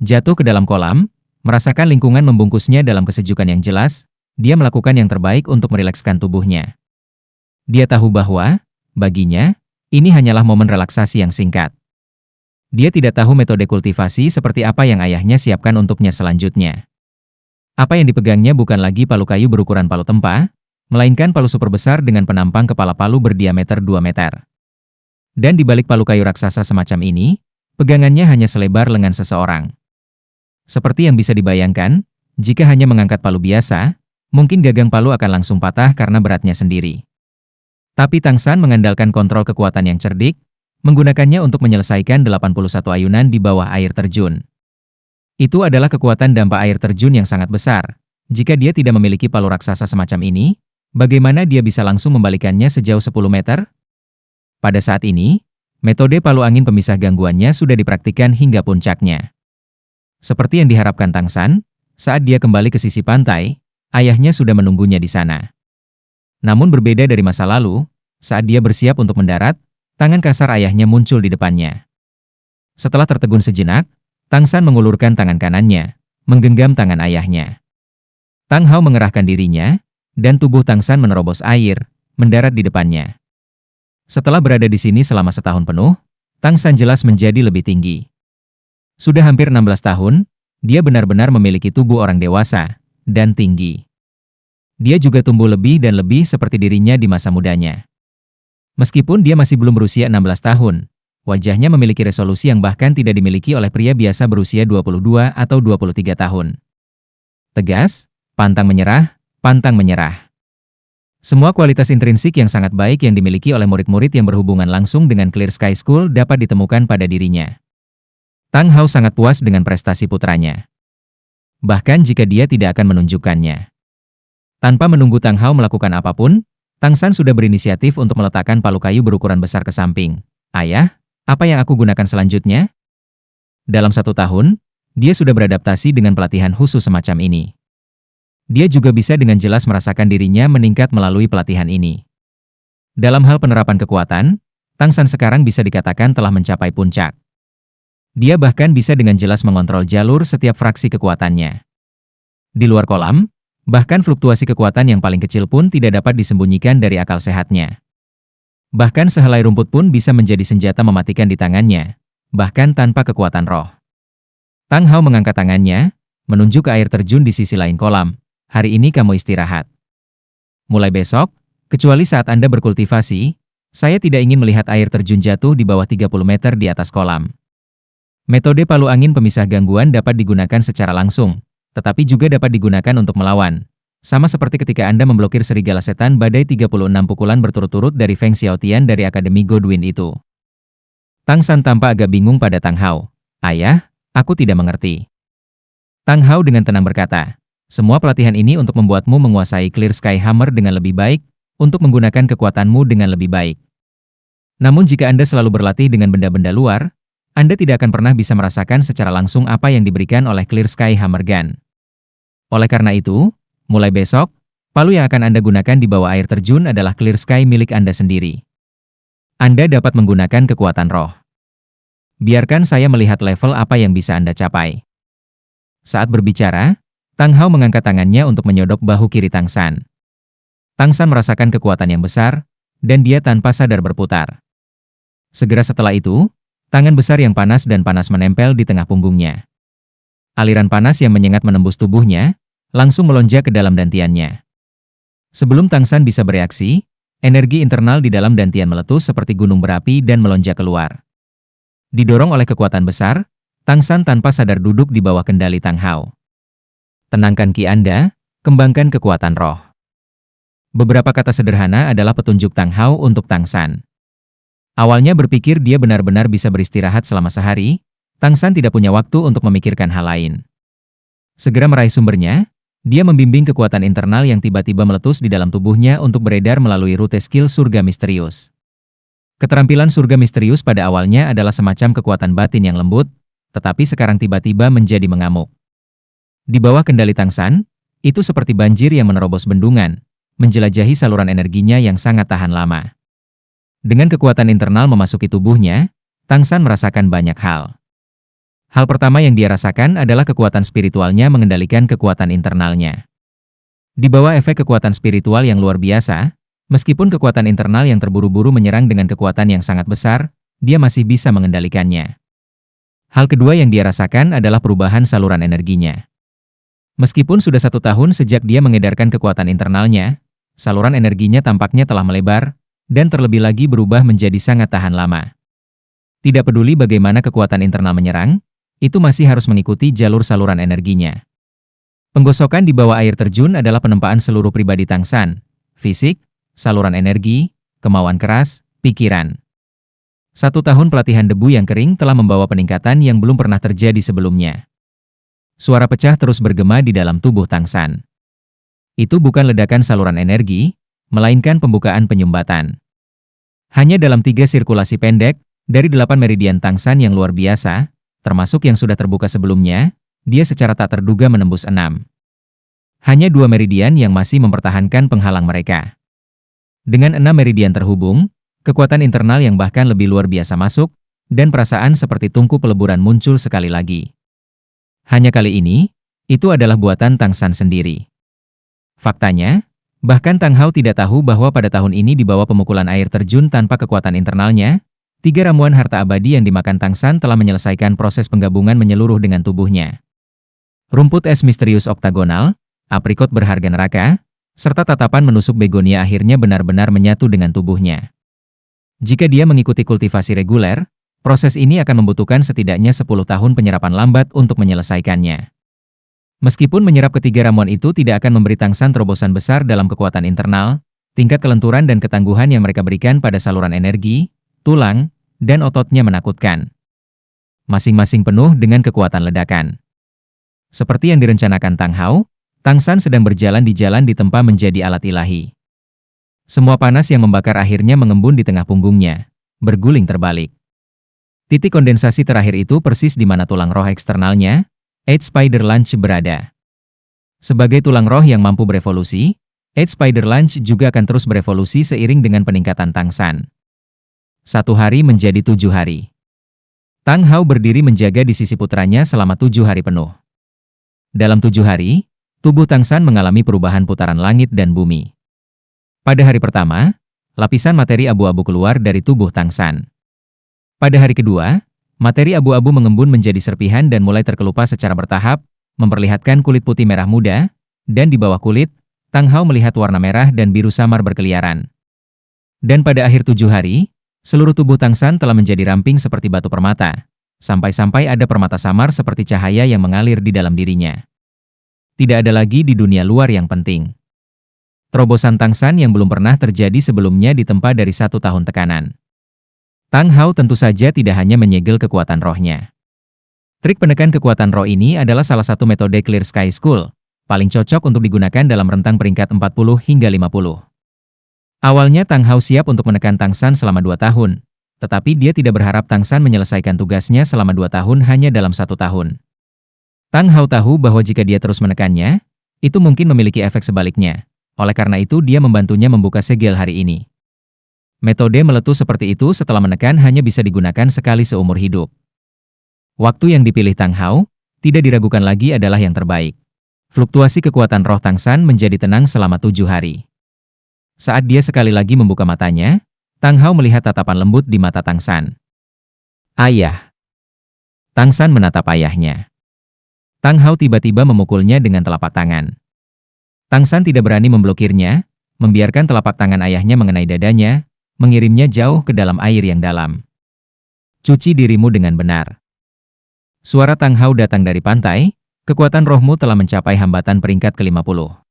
Jatuh ke dalam kolam, merasakan lingkungan membungkusnya dalam kesejukan yang jelas, dia melakukan yang terbaik untuk merilekskan tubuhnya. Dia tahu bahwa, baginya, ini hanyalah momen relaksasi yang singkat. Dia tidak tahu metode kultivasi seperti apa yang ayahnya siapkan untuknya selanjutnya. Apa yang dipegangnya bukan lagi palu kayu berukuran palu tempa, melainkan palu super besar dengan penampang kepala palu berdiameter 2 meter. Dan di balik palu kayu raksasa semacam ini, pegangannya hanya selebar lengan seseorang. Seperti yang bisa dibayangkan, jika hanya mengangkat palu biasa, mungkin gagang palu akan langsung patah karena beratnya sendiri. Tapi Tang San mengandalkan kontrol kekuatan yang cerdik, menggunakannya untuk menyelesaikan 81 ayunan di bawah air terjun. Itu adalah kekuatan dampak air terjun yang sangat besar. Jika dia tidak memiliki palu raksasa semacam ini, bagaimana dia bisa langsung membalikannya sejauh 10 meter? Pada saat ini, metode palu angin pemisah gangguannya sudah dipraktikkan hingga puncaknya. Seperti yang diharapkan Tang San, saat dia kembali ke sisi pantai, ayahnya sudah menunggunya di sana. Namun berbeda dari masa lalu, saat dia bersiap untuk mendarat, tangan kasar ayahnya muncul di depannya. Setelah tertegun sejenak, Tang San mengulurkan tangan kanannya, menggenggam tangan ayahnya. Tang Hao mengerahkan dirinya, dan tubuh Tang San menerobos air, mendarat di depannya. Setelah berada di sini selama setahun penuh, Tang San jelas menjadi lebih tinggi. Sudah hampir 16 tahun, dia benar-benar memiliki tubuh orang dewasa, dan tinggi. Dia juga tumbuh lebih dan lebih seperti dirinya di masa mudanya. Meskipun dia masih belum berusia 16 tahun, wajahnya memiliki resolusi yang bahkan tidak dimiliki oleh pria biasa berusia 22 atau 23 tahun. Tegas, pantang menyerah. Semua kualitas intrinsik yang sangat baik yang dimiliki oleh murid-murid yang berhubungan langsung dengan Clear Sky School dapat ditemukan pada dirinya. Tang Hao sangat puas dengan prestasi putranya. Bahkan jika dia tidak akan menunjukkannya. Tanpa menunggu Tang Hao melakukan apapun, Tang San sudah berinisiatif untuk meletakkan palu kayu berukuran besar ke samping. Ayah, apa yang aku gunakan selanjutnya? Dalam 1 tahun, dia sudah beradaptasi dengan pelatihan khusus semacam ini. Dia juga bisa dengan jelas merasakan dirinya meningkat melalui pelatihan ini. Dalam hal penerapan kekuatan, Tang San sekarang bisa dikatakan telah mencapai puncak. Dia bahkan bisa dengan jelas mengontrol jalur setiap fraksi kekuatannya. Di luar kolam, bahkan fluktuasi kekuatan yang paling kecil pun tidak dapat disembunyikan dari akal sehatnya. Bahkan sehelai rumput pun bisa menjadi senjata mematikan di tangannya, bahkan tanpa kekuatan roh. Tang Hao mengangkat tangannya, menunjuk ke air terjun di sisi lain kolam. Hari ini kamu istirahat. Mulai besok, kecuali saat Anda berkultivasi, saya tidak ingin melihat air terjun jatuh di bawah 30 meter di atas kolam. Metode palu angin pemisah gangguan dapat digunakan secara langsung, tetapi juga dapat digunakan untuk melawan. Sama seperti ketika Anda memblokir serigala setan badai 36 pukulan berturut-turut dari Feng Xiaotian dari Akademi Godwin itu. Tang San tampak agak bingung pada Tang Hao. Ayah, aku tidak mengerti. Tang Hao dengan tenang berkata, semua pelatihan ini untuk membuatmu menguasai Clear Sky Hammer dengan lebih baik, untuk menggunakan kekuatanmu dengan lebih baik. Namun jika Anda selalu berlatih dengan benda-benda luar, Anda tidak akan pernah bisa merasakan secara langsung apa yang diberikan oleh Clear Sky Hammer Gun. Oleh karena itu, mulai besok, palu yang akan Anda gunakan di bawah air terjun adalah Clear Sky milik Anda sendiri. Anda dapat menggunakan kekuatan roh. Biarkan saya melihat level apa yang bisa Anda capai. Saat berbicara, Tang Hao mengangkat tangannya untuk menyodok bahu kiri Tang San. Tang San merasakan kekuatan yang besar, dan dia tanpa sadar berputar. Segera setelah itu, tangan besar yang panas dan panas menempel di tengah punggungnya. Aliran panas yang menyengat menembus tubuhnya, langsung melonjak ke dalam dantiannya. Sebelum Tang San bisa bereaksi, energi internal di dalam dantian meletus seperti gunung berapi dan melonjak keluar. Didorong oleh kekuatan besar, Tang San tanpa sadar duduk di bawah kendali Tang Hao. Tenangkan ki Anda, kembangkan kekuatan roh. Beberapa kata sederhana adalah petunjuk Tang Hao untuk Tang San. Awalnya berpikir dia benar-benar bisa beristirahat selama sehari, Tang San tidak punya waktu untuk memikirkan hal lain. Segera meraih sumbernya, dia membimbing kekuatan internal yang tiba-tiba meletus di dalam tubuhnya untuk beredar melalui rute skill surga misterius. Keterampilan surga misterius pada awalnya adalah semacam kekuatan batin yang lembut, tetapi sekarang tiba-tiba menjadi mengamuk. Di bawah kendali Tang San, itu seperti banjir yang menerobos bendungan, menjelajahi saluran energinya yang sangat tahan lama. Dengan kekuatan internal memasuki tubuhnya, Tang San merasakan banyak hal. Hal pertama yang dia rasakan adalah kekuatan spiritualnya mengendalikan kekuatan internalnya. Di bawah efek kekuatan spiritual yang luar biasa, meskipun kekuatan internal yang terburu-buru menyerang dengan kekuatan yang sangat besar, dia masih bisa mengendalikannya. Hal kedua yang dia rasakan adalah perubahan saluran energinya. Meskipun sudah 1 tahun sejak dia mengedarkan kekuatan internalnya, saluran energinya tampaknya telah melebar, dan terlebih lagi berubah menjadi sangat tahan lama. Tidak peduli bagaimana kekuatan internal menyerang, itu masih harus mengikuti jalur saluran energinya. Penggosokan di bawah air terjun adalah penempaan seluruh pribadi Tang San, fisik, saluran energi, kemauan keras, pikiran. 1 tahun pelatihan debu yang kering telah membawa peningkatan yang belum pernah terjadi sebelumnya. Suara pecah terus bergema di dalam tubuh Tang San. Itu bukan ledakan saluran energi, melainkan pembukaan penyumbatan. Hanya dalam 3 sirkulasi pendek, dari 8 meridian Tang San yang luar biasa, termasuk yang sudah terbuka sebelumnya, dia secara tak terduga menembus 6. Hanya 2 meridian yang masih mempertahankan penghalang mereka. Dengan 6 meridian terhubung, kekuatan internal yang bahkan lebih luar biasa masuk, dan perasaan seperti tungku peleburan muncul sekali lagi. Hanya kali ini, itu adalah buatan Tang San sendiri. Faktanya, bahkan Tang Hao tidak tahu bahwa pada tahun ini di bawah pemukulan air terjun tanpa kekuatan internalnya, 3 ramuan harta abadi yang dimakan Tang San telah menyelesaikan proses penggabungan menyeluruh dengan tubuhnya. Rumput es misterius oktagonal, aprikot berharga neraka, serta tatapan menusuk begonia akhirnya benar-benar menyatu dengan tubuhnya. Jika dia mengikuti kultivasi reguler, proses ini akan membutuhkan setidaknya 10 tahun penyerapan lambat untuk menyelesaikannya. Meskipun menyerap ketiga ramuan itu tidak akan memberi Tang San terobosan besar dalam kekuatan internal, tingkat kelenturan dan ketangguhan yang mereka berikan pada saluran energi, tulang, dan ototnya menakutkan. Masing-masing penuh dengan kekuatan ledakan. Seperti yang direncanakan Tang Hao, Tang San sedang berjalan di jalan ditempa menjadi alat ilahi. Semua panas yang membakar akhirnya mengembun di tengah punggungnya, berguling terbalik. Titik kondensasi terakhir itu persis di mana tulang roh eksternalnya, Eight Spider Lunch berada. Sebagai tulang roh yang mampu berevolusi, Eight Spider Lunch juga akan terus berevolusi seiring dengan peningkatan Tang San. 1 hari menjadi 7 hari. Tang Hao berdiri menjaga di sisi putranya selama 7 hari penuh. Dalam 7 hari, tubuh Tang San mengalami perubahan putaran langit dan bumi. Pada hari pertama, lapisan materi abu-abu keluar dari tubuh Tang San. Pada hari kedua, materi abu-abu mengembun menjadi serpihan dan mulai terkelupas secara bertahap, memperlihatkan kulit putih merah muda, dan di bawah kulit, Tang Hao melihat warna merah dan biru samar berkeliaran. Dan pada akhir 7 hari, seluruh tubuh Tang San telah menjadi ramping seperti batu permata, sampai-sampai ada permata samar seperti cahaya yang mengalir di dalam dirinya. Tidak ada lagi di dunia luar yang penting. Terobosan Tang San yang belum pernah terjadi sebelumnya ditempa dari 1 tahun tekanan. Tang Hao tentu saja tidak hanya menyegel kekuatan rohnya. Trik penekan kekuatan roh ini adalah salah satu metode Clear Sky School, paling cocok untuk digunakan dalam rentang peringkat 40 hingga 50. Awalnya Tang Hao siap untuk menekan Tang San selama 2 tahun, tetapi dia tidak berharap Tang San menyelesaikan tugasnya selama 2 tahun hanya dalam 1 tahun. Tang Hao tahu bahwa jika dia terus menekannya, itu mungkin memiliki efek sebaliknya. Oleh karena itu dia membantunya membuka segel hari ini. Metode meletus seperti itu setelah menekan hanya bisa digunakan sekali seumur hidup. Waktu yang dipilih Tang Hao, tidak diragukan lagi adalah yang terbaik. Fluktuasi kekuatan roh Tang San menjadi tenang selama 7 hari. Saat dia sekali lagi membuka matanya, Tang Hao melihat tatapan lembut di mata Tang San. Ayah. Tang San menatap ayahnya. Tang Hao tiba-tiba memukulnya dengan telapak tangan. Tang San tidak berani memblokirnya, membiarkan telapak tangan ayahnya mengenai dadanya, mengirimnya jauh ke dalam air yang dalam. Cuci dirimu dengan benar. Suara Tang Hao datang dari pantai, kekuatan rohmu telah mencapai hambatan peringkat ke-50.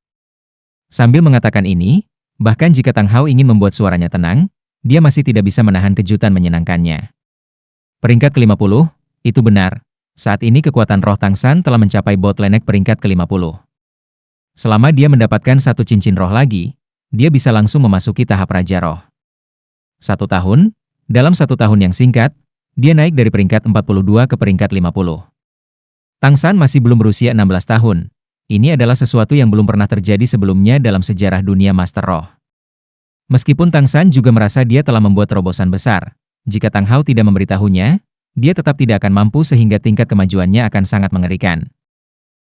Sambil mengatakan ini, bahkan jika Tang Hao ingin membuat suaranya tenang, dia masih tidak bisa menahan kejutan menyenangkannya. Peringkat ke-50, itu benar. Saat ini kekuatan roh Tang San telah mencapai bottleneck peringkat ke-50. Selama dia mendapatkan 1 cincin roh lagi, dia bisa langsung memasuki tahap Raja Roh. 1 tahun, dalam 1 tahun yang singkat, dia naik dari peringkat 42 ke peringkat 50. Tang San masih belum berusia 16 tahun. Ini adalah sesuatu yang belum pernah terjadi sebelumnya dalam sejarah dunia Master Roh. Meskipun Tang San juga merasa dia telah membuat terobosan besar, jika Tang Hao tidak memberitahunya, dia tetap tidak akan mampu sehingga tingkat kemajuannya akan sangat mengerikan.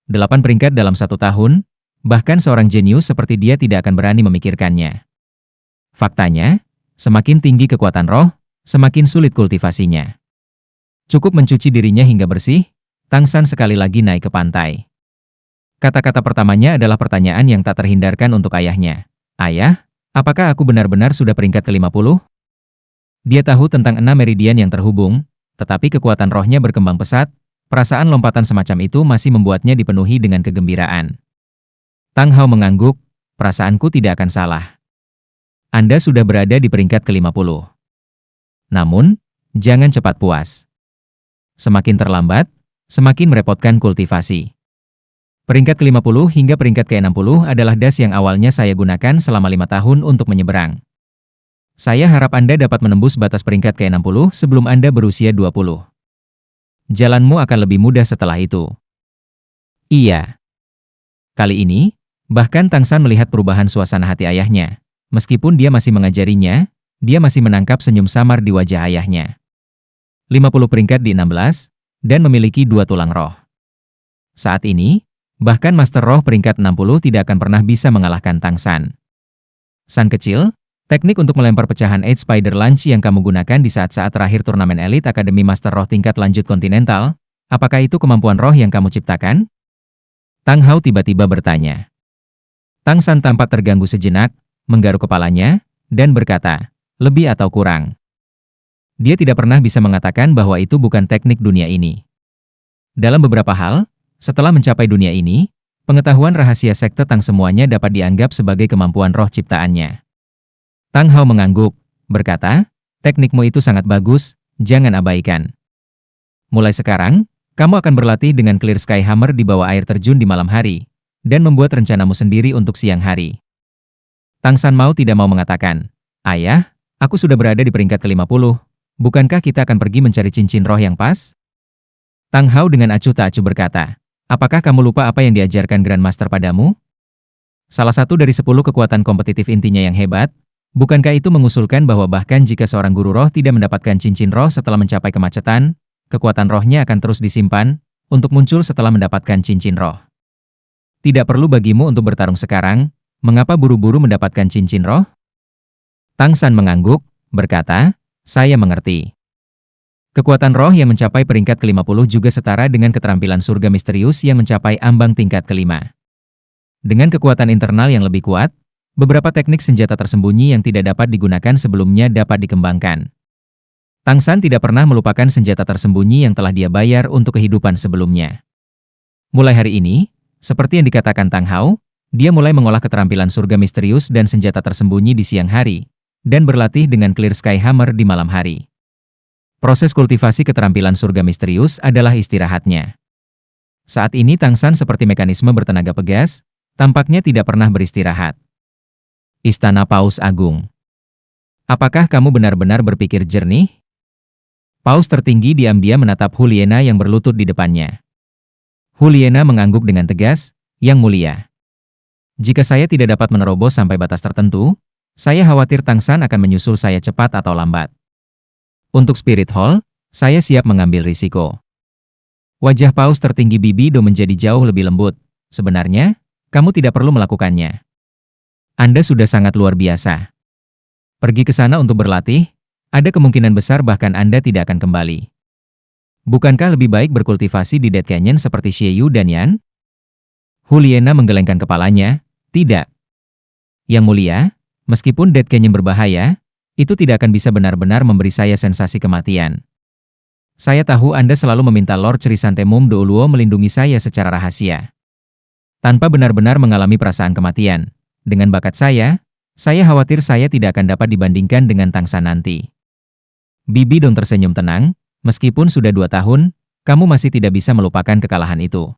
8 peringkat dalam 1 tahun, bahkan seorang jenius seperti dia tidak akan berani memikirkannya. Faktanya, semakin tinggi kekuatan roh, semakin sulit kultivasinya. Cukup mencuci dirinya hingga bersih, Tang San sekali lagi naik ke pantai. Kata-kata pertamanya adalah pertanyaan yang tak terhindarkan untuk ayahnya. Ayah, apakah aku benar-benar sudah peringkat ke-50? Dia tahu tentang 6 meridian yang terhubung, tetapi kekuatan rohnya berkembang pesat, perasaan lompatan semacam itu masih membuatnya dipenuhi dengan kegembiraan. Tang Hao mengangguk, perasaanku tidak akan salah. Anda sudah berada di peringkat ke-50. Namun, jangan cepat puas. Semakin terlambat, semakin merepotkan kultivasi. Peringkat ke-50 hingga peringkat ke-60 adalah das yang awalnya saya gunakan selama 5 tahun untuk menyeberang. Saya harap Anda dapat menembus batas peringkat ke-60 sebelum Anda berusia 20. Jalanmu akan lebih mudah setelah itu. Iya. Kali ini, bahkan Tang San melihat perubahan suasana hati ayahnya. Meskipun dia masih mengajarinya, dia masih menangkap senyum samar di wajah ayahnya. 50 peringkat di 16, dan memiliki 2 tulang roh. Saat ini, bahkan Master Roh peringkat 60 tidak akan pernah bisa mengalahkan Tang San. San kecil, teknik untuk melempar pecahan Eight Spider Lunge yang kamu gunakan di saat-saat terakhir turnamen elit Akademi Master Roh tingkat lanjut kontinental, apakah itu kemampuan roh yang kamu ciptakan? Tang Hao tiba-tiba bertanya. Tang San tampak terganggu sejenak, menggaruk kepalanya, dan berkata, lebih atau kurang. Dia tidak pernah bisa mengatakan bahwa itu bukan teknik dunia ini. Dalam beberapa hal, setelah mencapai dunia ini, pengetahuan rahasia sekte Tang semuanya dapat dianggap sebagai kemampuan roh ciptaannya. Tang Hao mengangguk, berkata, teknikmu itu sangat bagus, jangan abaikan. Mulai sekarang, kamu akan berlatih dengan Clear Sky Hammer di bawah air terjun di malam hari, dan membuat rencanamu sendiri untuk siang hari. Tang San mau tidak mau mengatakan, Ayah, aku sudah berada di peringkat ke-50, bukankah kita akan pergi mencari cincin roh yang pas? Tang Hao dengan acuh tak acuh berkata, apakah kamu lupa apa yang diajarkan Grandmaster padamu? Salah satu dari 10 kekuatan kompetitif intinya yang hebat, bukankah itu mengusulkan bahwa bahkan jika seorang guru roh tidak mendapatkan cincin roh setelah mencapai kemacetan, kekuatan rohnya akan terus disimpan, untuk muncul setelah mendapatkan cincin roh. Tidak perlu bagimu untuk bertarung sekarang, mengapa buru-buru mendapatkan cincin roh? Tang San mengangguk, berkata, saya mengerti. Kekuatan roh yang mencapai peringkat ke-50 juga setara dengan keterampilan surga misterius yang mencapai ambang tingkat ke-5. Dengan kekuatan internal yang lebih kuat, beberapa teknik senjata tersembunyi yang tidak dapat digunakan sebelumnya dapat dikembangkan. Tang San tidak pernah melupakan senjata tersembunyi yang telah dia bayar untuk kehidupan sebelumnya. Mulai hari ini, seperti yang dikatakan Tang Hao, dia mulai mengolah keterampilan surga misterius dan senjata tersembunyi di siang hari, dan berlatih dengan Clear Sky Hammer di malam hari. Proses kultivasi keterampilan surga misterius adalah istirahatnya. Saat ini Tang San seperti mekanisme bertenaga pegas, tampaknya tidak pernah beristirahat. Istana Paus Agung. Apakah kamu benar-benar berpikir jernih? Paus tertinggi diam-diam menatap Huliena yang berlutut di depannya. Huliena mengangguk dengan tegas, Yang Mulia. Jika saya tidak dapat menerobos sampai batas tertentu, saya khawatir Tang San akan menyusul saya cepat atau lambat. Untuk Spirit Hall, saya siap mengambil risiko. Wajah Paus tertinggi Bibido menjadi jauh lebih lembut. Sebenarnya, kamu tidak perlu melakukannya. Anda sudah sangat luar biasa. Pergi ke sana untuk berlatih, ada kemungkinan besar bahkan Anda tidak akan kembali. Bukankah lebih baik berkultivasi di Dead Canyon seperti Xie Yu dan Yan? Huliena menggelengkan kepalanya, tidak. Yang Mulia, meskipun Dead Canyon berbahaya, itu tidak akan bisa benar-benar memberi saya sensasi kematian. Saya tahu Anda selalu meminta Lord Chrysanthemum Douluo melindungi saya secara rahasia. Tanpa benar-benar mengalami perasaan kematian. Dengan bakat saya khawatir saya tidak akan dapat dibandingkan dengan Tang San nanti. Bibi Dong tersenyum tenang, meskipun sudah 2 tahun, kamu masih tidak bisa melupakan kekalahan itu.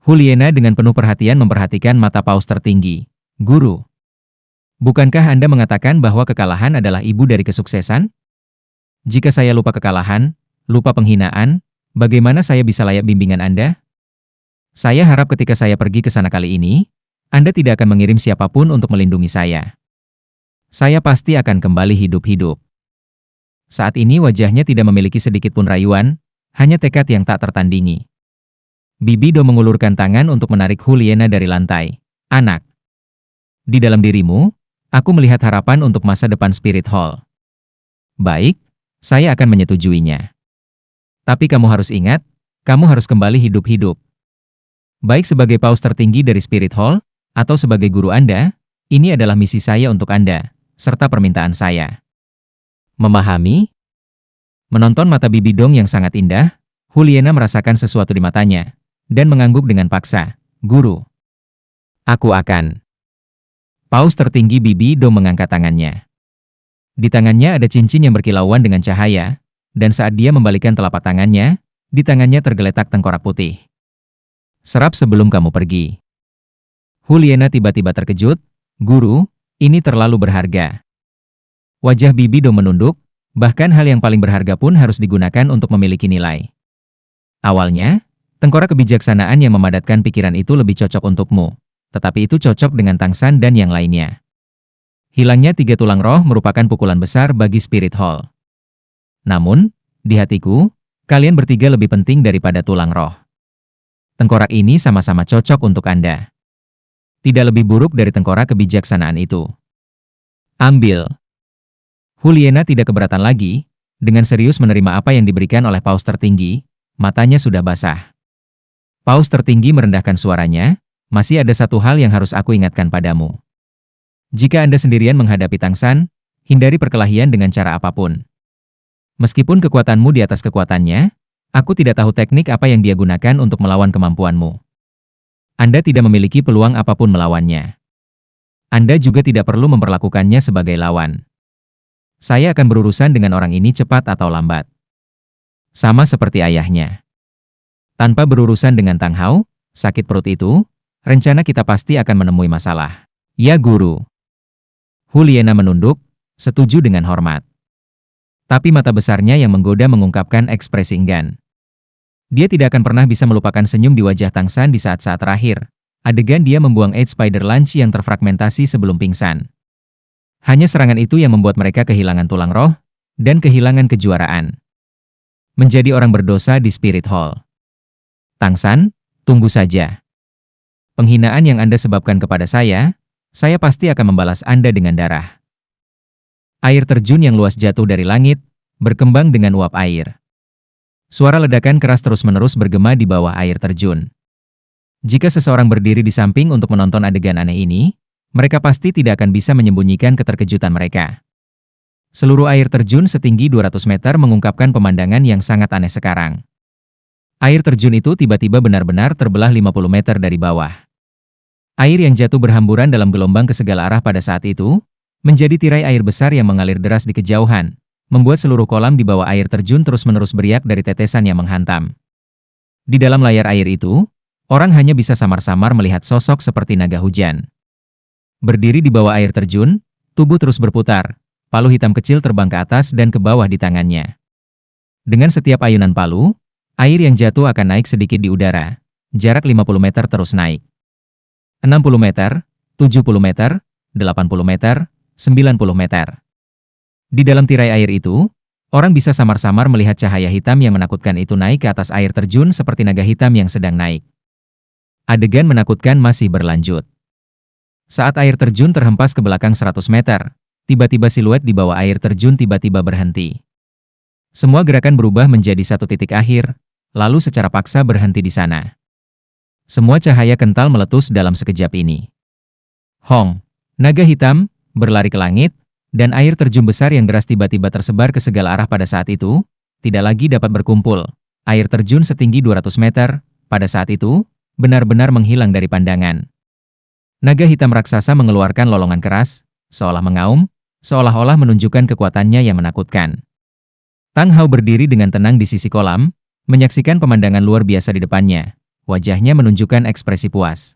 Huliena dengan penuh perhatian memperhatikan mata Paus tertinggi. Guru. Bukankah Anda mengatakan bahwa kekalahan adalah ibu dari kesuksesan? Jika saya lupa kekalahan, lupa penghinaan, bagaimana saya bisa layak bimbingan Anda? Saya harap ketika saya pergi ke sana kali ini, Anda tidak akan mengirim siapapun untuk melindungi saya. Saya pasti akan kembali hidup-hidup. Saat ini wajahnya tidak memiliki sedikit pun rayuan, hanya tekad yang tak tertandingi. Bibi Do mengulurkan tangan untuk menarik Juliana dari lantai. Anak, di dalam dirimu, aku melihat harapan untuk masa depan Spirit Hall. Baik, saya akan menyetujuinya. Tapi kamu harus ingat, kamu harus kembali hidup-hidup. Baik sebagai paus tertinggi dari Spirit Hall, atau sebagai guru Anda, ini adalah misi saya untuk Anda, serta permintaan saya. Memahami? Menonton mata Bibi Dong yang sangat indah, Juliana merasakan sesuatu di matanya, dan mengangguk dengan paksa. Guru, aku akan. Paus tertinggi Bibi Dong mengangkat tangannya. Di tangannya ada cincin yang berkilauan dengan cahaya, dan saat dia membalikkan telapak tangannya, di tangannya tergeletak tengkorak putih. Serap sebelum kamu pergi. Juliana tiba-tiba terkejut. Guru, ini terlalu berharga. Wajah Bibi Do menunduk, bahkan hal yang paling berharga pun harus digunakan untuk memiliki nilai. Awalnya, tengkorak kebijaksanaan yang memadatkan pikiran itu lebih cocok untukmu, tetapi itu cocok dengan Tang San dan yang lainnya. Hilangnya 3 tulang roh merupakan pukulan besar bagi Spirit Hall. Namun, di hatiku, kalian bertiga lebih penting daripada tulang roh. Tengkorak ini sama-sama cocok untuk Anda. Tidak lebih buruk dari tengkorak kebijaksanaan itu. Ambil. Juliana tidak keberatan lagi, dengan serius menerima apa yang diberikan oleh paus tertinggi, matanya sudah basah. Paus tertinggi merendahkan suaranya, masih ada satu hal yang harus aku ingatkan padamu. Jika Anda sendirian menghadapi Tang San, hindari perkelahian dengan cara apapun. Meskipun kekuatanmu di atas kekuatannya, aku tidak tahu teknik apa yang dia gunakan untuk melawan kemampuanmu. Anda tidak memiliki peluang apapun melawannya. Anda juga tidak perlu memperlakukannya sebagai lawan. Saya akan berurusan dengan orang ini cepat atau lambat. Sama seperti ayahnya. Tanpa berurusan dengan Tang Hao, sakit perut itu, rencana kita pasti akan menemui masalah. Ya guru. Juliana menunduk, setuju dengan hormat. Tapi mata besarnya yang menggoda mengungkapkan ekspresi enggan. Dia tidak akan pernah bisa melupakan senyum di wajah Tang San di saat-saat terakhir. Adegan dia membuang Eight Spider Lunch yang terfragmentasi sebelum pingsan. Hanya serangan itu yang membuat mereka kehilangan tulang roh, dan kehilangan kejuaraan. Menjadi orang berdosa di Spirit Hall. Tang San, tunggu saja. Penghinaan yang Anda sebabkan kepada saya pasti akan membalas Anda dengan darah. Air terjun yang luas jatuh dari langit, berkembang dengan uap air. Suara ledakan keras terus-menerus bergema di bawah air terjun. Jika seseorang berdiri di samping untuk menonton adegan aneh ini, mereka pasti tidak akan bisa menyembunyikan keterkejutan mereka. Seluruh air terjun setinggi 200 meter mengungkapkan pemandangan yang sangat aneh sekarang. Air terjun itu tiba-tiba benar-benar terbelah 50 meter dari bawah. Air yang jatuh berhamburan dalam gelombang ke segala arah pada saat itu, menjadi tirai air besar yang mengalir deras di kejauhan, membuat seluruh kolam di bawah air terjun terus-menerus beriak dari tetesan yang menghantam. Di dalam layar air itu, orang hanya bisa samar-samar melihat sosok seperti naga hujan. Berdiri di bawah air terjun, tubuh terus berputar, palu hitam kecil terbang ke atas dan ke bawah di tangannya. Dengan setiap ayunan palu, air yang jatuh akan naik sedikit di udara, jarak 50 meter terus naik. 60 meter, 70 meter, 80 meter, 90 meter. Di dalam tirai air itu, orang bisa samar-samar melihat cahaya hitam yang menakutkan itu naik ke atas air terjun seperti naga hitam yang sedang naik. Adegan menakutkan masih berlanjut. Saat air terjun terhempas ke belakang 100 meter, tiba-tiba siluet di bawah air terjun tiba-tiba berhenti. Semua gerakan berubah menjadi satu titik akhir, lalu secara paksa berhenti di sana. Semua cahaya kental meletus dalam sekejap ini. Hong, naga hitam, berlari ke langit, dan air terjun besar yang deras tiba-tiba tersebar ke segala arah pada saat itu, tidak lagi dapat berkumpul. Air terjun setinggi 200 meter, pada saat itu, benar-benar menghilang dari pandangan. Naga hitam raksasa mengeluarkan lolongan keras, seolah mengaum, seolah-olah menunjukkan kekuatannya yang menakutkan. Tang Hao berdiri dengan tenang di sisi kolam, menyaksikan pemandangan luar biasa di depannya. Wajahnya menunjukkan ekspresi puas.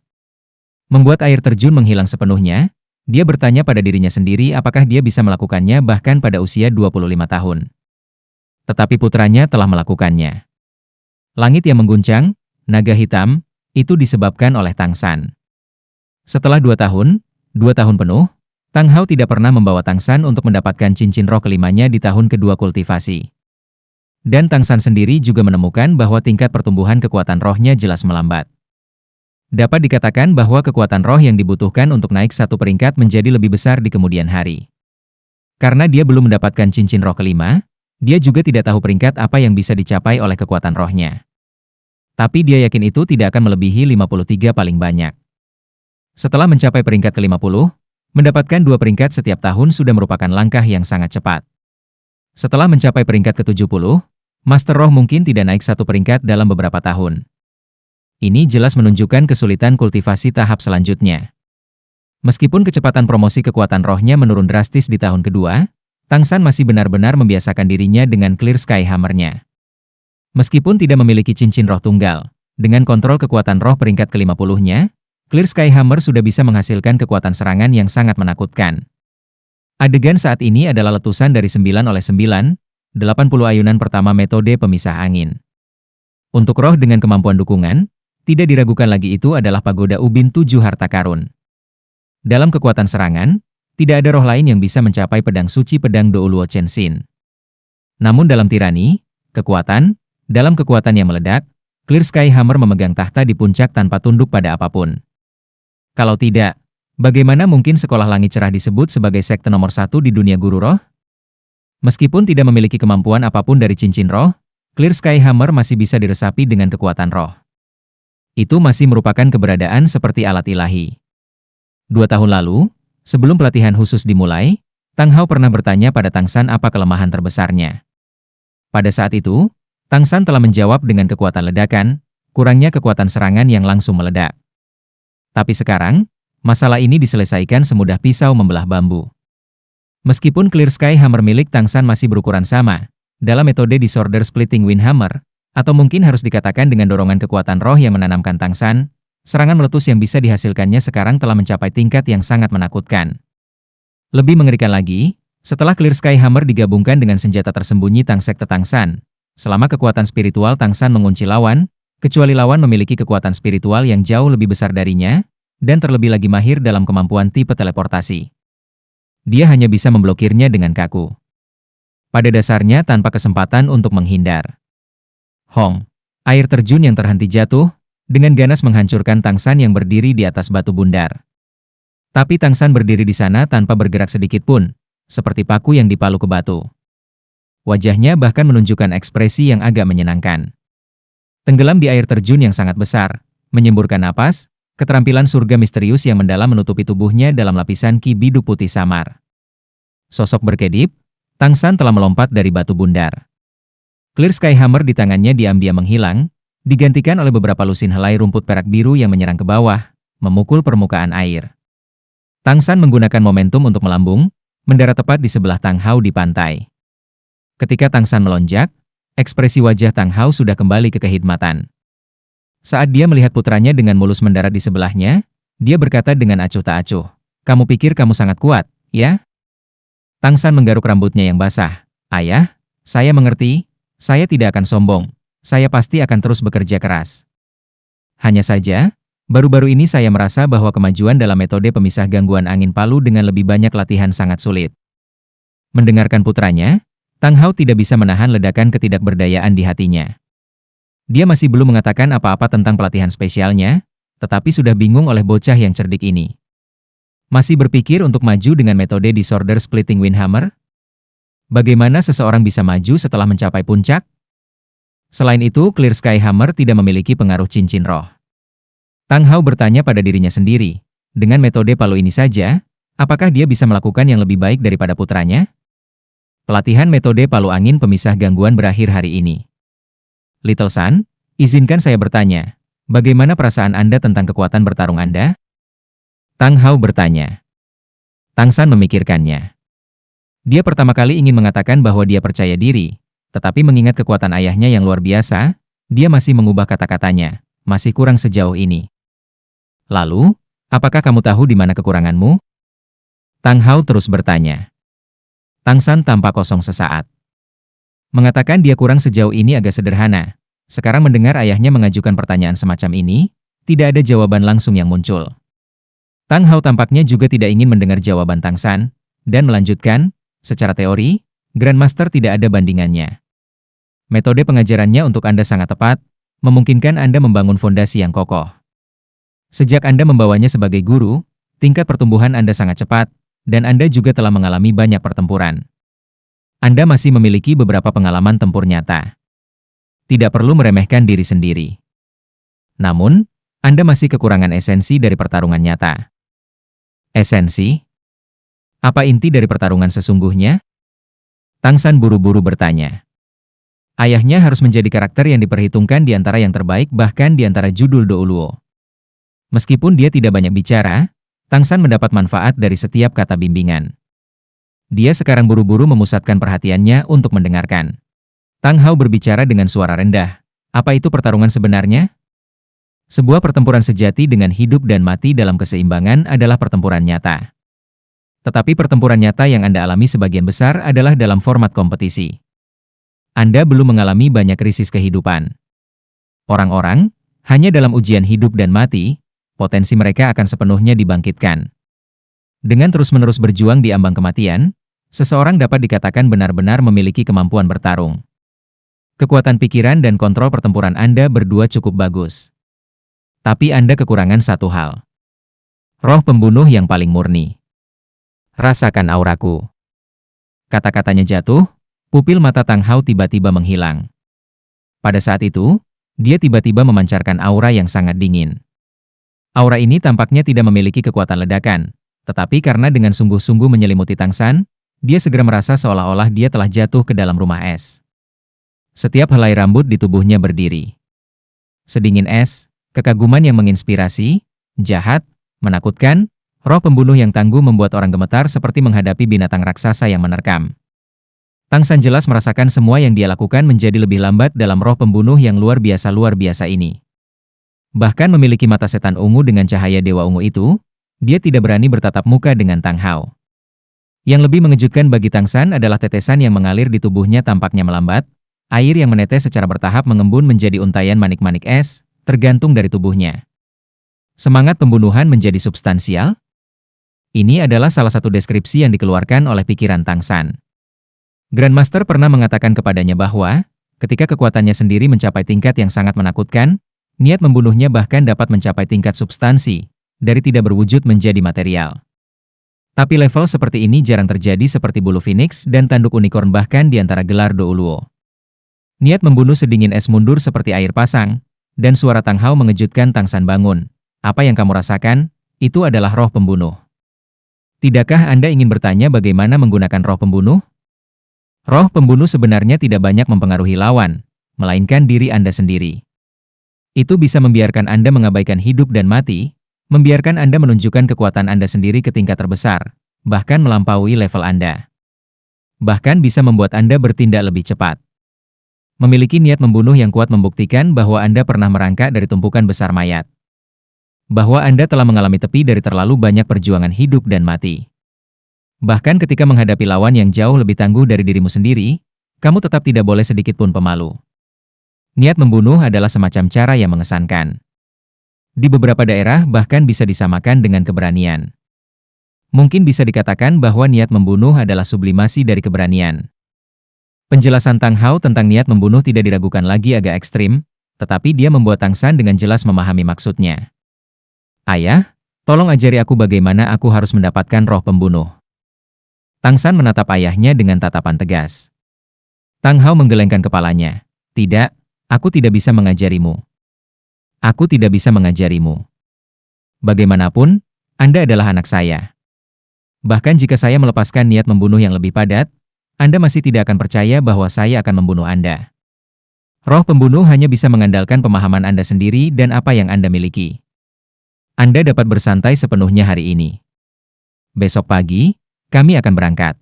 Membuat air terjun menghilang sepenuhnya, dia bertanya pada dirinya sendiri apakah dia bisa melakukannya bahkan pada usia 25 tahun. Tetapi putranya telah melakukannya. Langit yang mengguncang, naga hitam, itu disebabkan oleh Tang San. Setelah 2 tahun penuh, Tang Hao tidak pernah membawa Tang San untuk mendapatkan cincin roh kelimanya di tahun kedua kultivasi. Dan Tang San sendiri juga menemukan bahwa tingkat pertumbuhan kekuatan rohnya jelas melambat. Dapat dikatakan bahwa kekuatan roh yang dibutuhkan untuk naik satu peringkat menjadi lebih besar di kemudian hari. Karena dia belum mendapatkan cincin roh kelima, dia juga tidak tahu peringkat apa yang bisa dicapai oleh kekuatan rohnya. Tapi dia yakin itu tidak akan melebihi 53 paling banyak. Setelah mencapai peringkat ke-50, mendapatkan 2 peringkat setiap tahun sudah merupakan langkah yang sangat cepat. Setelah mencapai peringkat ke-70, Master Roh mungkin tidak naik satu peringkat dalam beberapa tahun. Ini jelas menunjukkan kesulitan kultivasi tahap selanjutnya. Meskipun kecepatan promosi kekuatan rohnya menurun drastis di tahun kedua, Tang San masih benar-benar membiasakan dirinya dengan Clear Sky Hammer-nya. Meskipun tidak memiliki cincin roh tunggal, dengan kontrol kekuatan roh peringkat ke-50-nya, Clear Sky Hammer sudah bisa menghasilkan kekuatan serangan yang sangat menakutkan. Adegan saat ini adalah letusan dari 9/9, 80 ayunan pertama metode pemisah angin. Untuk roh dengan kemampuan dukungan, tidak diragukan lagi itu adalah pagoda ubin 7 harta karun. Dalam kekuatan serangan, tidak ada roh lain yang bisa mencapai pedang suci pedang Douluo Chenshin. Namun dalam tirani, dalam kekuatan yang meledak, Clear Sky Hammer memegang tahta di puncak tanpa tunduk pada apapun. Kalau tidak, bagaimana mungkin Sekolah Langit Cerah disebut sebagai sekte nomor 1 di dunia guru roh? Meskipun tidak memiliki kemampuan apapun dari cincin roh, Clear Sky Hammer masih bisa diresapi dengan kekuatan roh. Itu masih merupakan keberadaan seperti alat ilahi. 2 tahun lalu, sebelum pelatihan khusus dimulai, Tang Hao pernah bertanya pada Tang San apa kelemahan terbesarnya. Pada saat itu, Tang San telah menjawab dengan kekuatan ledakan, kurangnya kekuatan serangan yang langsung meledak. Tapi sekarang, masalah ini diselesaikan semudah pisau membelah bambu. Meskipun Clear Sky Hammer milik Tang San masih berukuran sama, dalam metode Disorder Splitting Wind Hammer, atau mungkin harus dikatakan dengan dorongan kekuatan roh yang menanamkan Tang San, serangan meletus yang bisa dihasilkannya sekarang telah mencapai tingkat yang sangat menakutkan. Lebih mengerikan lagi, setelah Clear Sky Hammer digabungkan dengan senjata tersembunyi Tang Sekte Tang San, selama kekuatan spiritual Tang San mengunci lawan, kecuali lawan memiliki kekuatan spiritual yang jauh lebih besar darinya, dan terlebih lagi mahir dalam kemampuan tipe teleportasi. Dia hanya bisa memblokirnya dengan kaku. Pada dasarnya tanpa kesempatan untuk menghindar. Hong, air terjun yang terhenti jatuh, dengan ganas menghancurkan Tang San yang berdiri di atas batu bundar. Tapi Tang San berdiri di sana tanpa bergerak sedikit pun, seperti paku yang dipalu ke batu. Wajahnya bahkan menunjukkan ekspresi yang agak menyenangkan. Tenggelam di air terjun yang sangat besar, menyemburkan napas, keterampilan surga misterius yang mendalam menutupi tubuhnya dalam lapisan ki biru putih samar. Sosok berkedip, Tang San telah melompat dari batu bundar. Clear Sky Hammer di tangannya diam-diam menghilang, digantikan oleh beberapa lusin helai rumput perak biru yang menyerang ke bawah, memukul permukaan air. Tang San menggunakan momentum untuk melambung, mendarat tepat di sebelah Tang Hao di pantai. Ketika Tang San melonjak, ekspresi wajah Tang Hao sudah kembali ke kehidmatan. Saat dia melihat putranya dengan mulus mendarat di sebelahnya, dia berkata dengan acuh tak acuh, "Kamu pikir kamu sangat kuat, ya?" Tang San menggaruk rambutnya yang basah. "Ayah, saya mengerti, saya tidak akan sombong, saya pasti akan terus bekerja keras. Hanya saja, baru-baru ini saya merasa bahwa kemajuan dalam metode pemisah gangguan angin palu dengan lebih banyak latihan sangat sulit." Mendengarkan putranya, Tang Hao tidak bisa menahan ledakan ketidakberdayaan di hatinya. Dia masih belum mengatakan apa-apa tentang pelatihan spesialnya, tetapi sudah bingung oleh bocah yang cerdik ini. Masih berpikir untuk maju dengan metode Disorder Splitting Wind Hammer? Bagaimana seseorang bisa maju setelah mencapai puncak? Selain itu, Clear Sky Hammer tidak memiliki pengaruh cincin roh. Tang Hao bertanya pada dirinya sendiri, dengan metode palu ini saja, apakah dia bisa melakukan yang lebih baik daripada putranya? Pelatihan metode palu angin pemisah gangguan berakhir hari ini. Little Sun, izinkan saya bertanya, bagaimana perasaan Anda tentang kekuatan bertarung Anda? Tang Hao bertanya. Tang San memikirkannya. Dia pertama kali ingin mengatakan bahwa dia percaya diri, tetapi mengingat kekuatan ayahnya yang luar biasa, dia masih mengubah kata-katanya, masih kurang sejauh ini. Lalu, apakah kamu tahu di mana kekuranganmu? Tang Hao terus bertanya. Tang San tampak kosong sesaat. Mengatakan dia kurang sejauh ini agak sederhana. Sekarang mendengar ayahnya mengajukan pertanyaan semacam ini, tidak ada jawaban langsung yang muncul. Tang Hao tampaknya juga tidak ingin mendengar jawaban Tang San, dan melanjutkan, secara teori, Grandmaster tidak ada bandingannya. Metode pengajarannya untuk Anda sangat tepat, memungkinkan Anda membangun fondasi yang kokoh. Sejak Anda membawanya sebagai guru, tingkat pertumbuhan Anda sangat cepat, dan Anda juga telah mengalami banyak pertempuran. Anda masih memiliki beberapa pengalaman tempur nyata. Tidak perlu meremehkan diri sendiri. Namun, Anda masih kekurangan esensi dari pertarungan nyata. Esensi? Apa inti dari pertarungan sesungguhnya? Tang San buru-buru bertanya. Ayahnya harus menjadi karakter yang diperhitungkan di antara yang terbaik bahkan di antara judul Douluo. Meskipun dia tidak banyak bicara, Tang San mendapat manfaat dari setiap kata bimbingan. Dia sekarang buru-buru memusatkan perhatiannya untuk mendengarkan. Tang Hao berbicara dengan suara rendah. Apa itu pertarungan sebenarnya? Sebuah pertempuran sejati dengan hidup dan mati dalam keseimbangan adalah pertempuran nyata. Tetapi pertempuran nyata yang Anda alami sebagian besar adalah dalam format kompetisi. Anda belum mengalami banyak krisis kehidupan. Orang-orang, hanya dalam ujian hidup dan mati, potensi mereka akan sepenuhnya dibangkitkan. Dengan terus-menerus berjuang di ambang kematian, seseorang dapat dikatakan benar-benar memiliki kemampuan bertarung. Kekuatan pikiran dan kontrol pertempuran Anda berdua cukup bagus. Tapi Anda kekurangan satu hal. Roh pembunuh yang paling murni. Rasakan auraku. Kata-katanya jatuh, pupil mata Tang Hao tiba-tiba menghilang. Pada saat itu, dia tiba-tiba memancarkan aura yang sangat dingin. Aura ini tampaknya tidak memiliki kekuatan ledakan, tetapi karena dengan sungguh-sungguh menyelimuti Tang San, dia segera merasa seolah-olah dia telah jatuh ke dalam rumah es. Setiap helai rambut di tubuhnya berdiri. Sedingin es, kekaguman yang menginspirasi, jahat, menakutkan, roh pembunuh yang tangguh membuat orang gemetar seperti menghadapi binatang raksasa yang menerkam. Tang San jelas merasakan semua yang dia lakukan menjadi lebih lambat dalam roh pembunuh yang luar biasa ini. Bahkan memiliki mata setan ungu dengan cahaya dewa ungu itu, dia tidak berani bertatap muka dengan Tang Hao. Yang lebih mengejutkan bagi Tang San adalah tetesan yang mengalir di tubuhnya tampaknya melambat, air yang menetes secara bertahap mengembun menjadi untayan manik-manik es, tergantung dari tubuhnya. Semangat pembunuhan menjadi substansial? Ini adalah salah satu deskripsi yang dikeluarkan oleh pikiran Tang San. Grandmaster pernah mengatakan kepadanya bahwa, ketika kekuatannya sendiri mencapai tingkat yang sangat menakutkan, niat membunuhnya bahkan dapat mencapai tingkat substansi, dari tidak berwujud menjadi material. Tapi level seperti ini jarang terjadi seperti bulu phoenix dan tanduk unicorn bahkan di antara gelar Douluo. Niat membunuh sedingin es mundur seperti air pasang, dan suara Tang Hao mengejutkan Tang San bangun. Apa yang kamu rasakan, itu adalah roh pembunuh. Tidakkah Anda ingin bertanya bagaimana menggunakan roh pembunuh? Roh pembunuh sebenarnya tidak banyak mempengaruhi lawan, melainkan diri Anda sendiri. Itu bisa membiarkan Anda mengabaikan hidup dan mati, membiarkan Anda menunjukkan kekuatan Anda sendiri ke tingkat terbesar, bahkan melampaui level Anda. Bahkan bisa membuat Anda bertindak lebih cepat. Memiliki niat membunuh yang kuat membuktikan bahwa Anda pernah merangkak dari tumpukan besar mayat. Bahwa Anda telah mengalami tepi dari terlalu banyak perjuangan hidup dan mati. Bahkan ketika menghadapi lawan yang jauh lebih tangguh dari dirimu sendiri, kamu tetap tidak boleh sedikit pun pemalu. Niat membunuh adalah semacam cara yang mengesankan. Di beberapa daerah bahkan bisa disamakan dengan keberanian. Mungkin bisa dikatakan bahwa niat membunuh adalah sublimasi dari keberanian. Penjelasan Tang Hao tentang niat membunuh tidak diragukan lagi agak ekstrim, tetapi dia membuat Tang San dengan jelas memahami maksudnya. Ayah, tolong ajari aku bagaimana aku harus mendapatkan roh pembunuh. Tang San menatap ayahnya dengan tatapan tegas. Tang Hao menggelengkan kepalanya. Tidak, aku tidak bisa mengajarimu. Aku tidak bisa mengajarimu. Bagaimanapun, Anda adalah anak saya. Bahkan jika saya melepaskan niat membunuh yang lebih padat, Anda masih tidak akan percaya bahwa saya akan membunuh Anda. Roh pembunuh hanya bisa mengandalkan pemahaman Anda sendiri dan apa yang Anda miliki. Anda dapat bersantai sepenuhnya hari ini. Besok pagi, kami akan berangkat.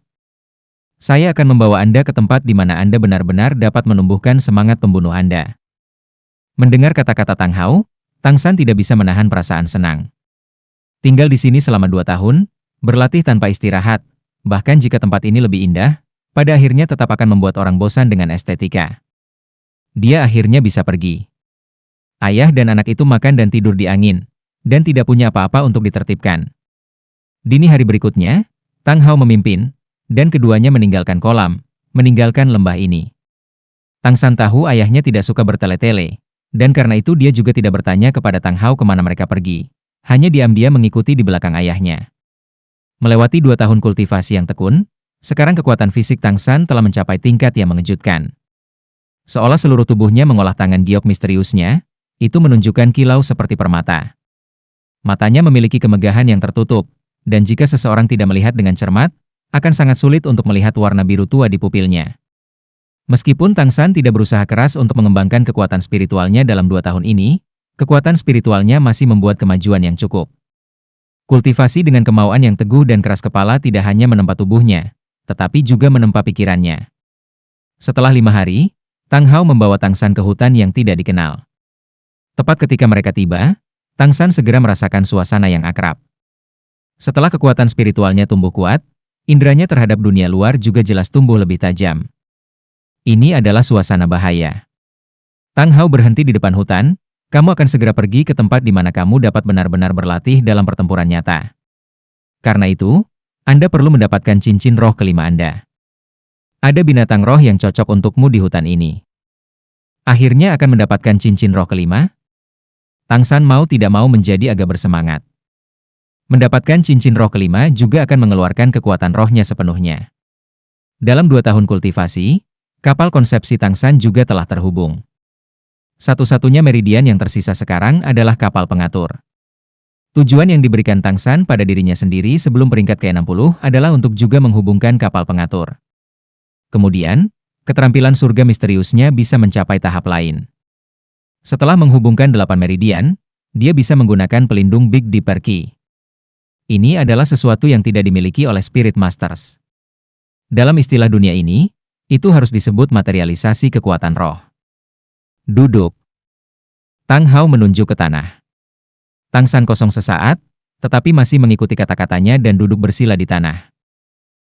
Saya akan membawa Anda ke tempat di mana Anda benar-benar dapat menumbuhkan semangat pembunuh Anda. Mendengar kata-kata Tang Hao, Tang San tidak bisa menahan perasaan senang. Tinggal di sini selama 2 tahun, berlatih tanpa istirahat, bahkan jika tempat ini lebih indah, pada akhirnya tetap akan membuat orang bosan dengan estetika. Dia akhirnya bisa pergi. Ayah dan anak itu makan dan tidur di angin, dan tidak punya apa-apa untuk ditertibkan. Dini hari berikutnya, Tang Hao memimpin, dan keduanya meninggalkan kolam, meninggalkan lembah ini. Tang San tahu ayahnya tidak suka bertele-tele, dan karena itu dia juga tidak bertanya kepada Tang Hao kemana mereka pergi. Hanya diam-diam mengikuti di belakang ayahnya. Melewati 2 tahun kultivasi yang tekun, sekarang kekuatan fisik Tang San telah mencapai tingkat yang mengejutkan. Seolah seluruh tubuhnya mengolah tangan giok misteriusnya, itu menunjukkan kilau seperti permata. Matanya memiliki kemegahan yang tertutup, dan jika seseorang tidak melihat dengan cermat, akan sangat sulit untuk melihat warna biru tua di pupilnya. Meskipun Tang San tidak berusaha keras untuk mengembangkan kekuatan spiritualnya dalam 2 tahun ini, kekuatan spiritualnya masih membuat kemajuan yang cukup. Kultivasi dengan kemauan yang teguh dan keras kepala tidak hanya menempa tubuhnya, tetapi juga menempa pikirannya. Setelah 5 hari, Tang Hao membawa Tang San ke hutan yang tidak dikenal. Tepat ketika mereka tiba, Tang San segera merasakan suasana yang akrab. Setelah kekuatan spiritualnya tumbuh kuat, inderanya terhadap dunia luar juga jelas tumbuh lebih tajam. Ini adalah suasana bahaya. Tang Hao berhenti di depan hutan, kamu akan segera pergi ke tempat di mana kamu dapat benar-benar berlatih dalam pertempuran nyata. Karena itu, Anda perlu mendapatkan cincin roh kelima Anda. Ada binatang roh yang cocok untukmu di hutan ini. Akhirnya akan mendapatkan cincin roh kelima? Tang San mau tidak mau menjadi agak bersemangat. Mendapatkan cincin roh kelima juga akan mengeluarkan kekuatan rohnya sepenuhnya. Dalam 2 tahun kultivasi, kapal konsepsi Tang San juga telah terhubung. Satu-satunya meridian yang tersisa sekarang adalah kapal pengatur. Tujuan yang diberikan Tang San pada dirinya sendiri sebelum peringkat ke-60 adalah untuk juga menghubungkan kapal pengatur. Kemudian, keterampilan surga misteriusnya bisa mencapai tahap lain. Setelah menghubungkan 8 meridian, dia bisa menggunakan pelindung Big Dipper Key. Ini adalah sesuatu yang tidak dimiliki oleh Spirit Masters. Dalam istilah dunia ini, itu harus disebut materialisasi kekuatan roh. Duduk. Tang Hao menunjuk ke tanah. Tang San kosong sesaat, tetapi masih mengikuti kata-katanya dan duduk bersila di tanah.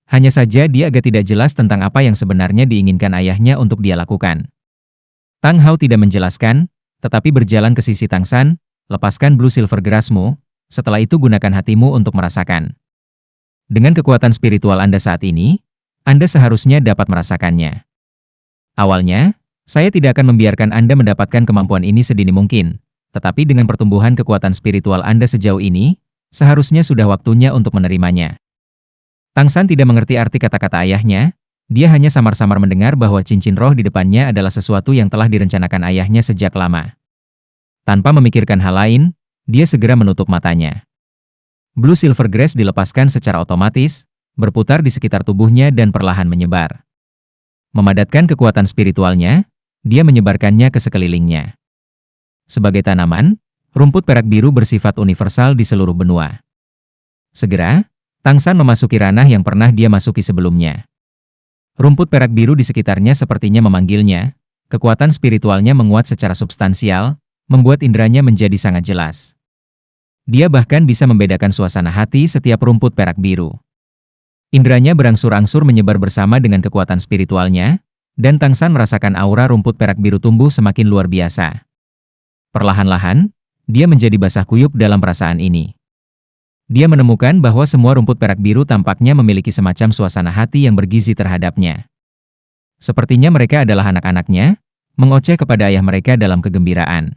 Hanya saja dia agak tidak jelas tentang apa yang sebenarnya diinginkan ayahnya untuk dia lakukan. Tang Hao tidak menjelaskan, tetapi berjalan ke sisi Tang San, lepaskan Blue Silver Grassmu, setelah itu gunakan hatimu untuk merasakan. Dengan kekuatan spiritual Anda saat ini, Anda seharusnya dapat merasakannya. Awalnya, saya tidak akan membiarkan Anda mendapatkan kemampuan ini sedini mungkin, tetapi dengan pertumbuhan kekuatan spiritual Anda sejauh ini, seharusnya sudah waktunya untuk menerimanya. Tang San tidak mengerti arti kata-kata ayahnya, dia hanya samar-samar mendengar bahwa cincin roh di depannya adalah sesuatu yang telah direncanakan ayahnya sejak lama. Tanpa memikirkan hal lain, dia segera menutup matanya. Blue Silver Grass dilepaskan secara otomatis, berputar di sekitar tubuhnya dan perlahan menyebar. Memadatkan kekuatan spiritualnya, dia menyebarkannya ke sekelilingnya. Sebagai tanaman, rumput perak biru bersifat universal di seluruh benua. Segera, Tang San memasuki ranah yang pernah dia masuki sebelumnya. Rumput perak biru di sekitarnya sepertinya memanggilnya, kekuatan spiritualnya menguat secara substansial, membuat inderanya menjadi sangat jelas. Dia bahkan bisa membedakan suasana hati setiap rumput perak biru. Inderanya berangsur-angsur menyebar bersama dengan kekuatan spiritualnya, dan Tang San merasakan aura rumput perak biru tumbuh semakin luar biasa. Perlahan-lahan, dia menjadi basah kuyup dalam perasaan ini. Dia menemukan bahwa semua rumput perak biru tampaknya memiliki semacam suasana hati yang bergizi terhadapnya. Sepertinya mereka adalah anak-anaknya, mengoceh kepada ayah mereka dalam kegembiraan.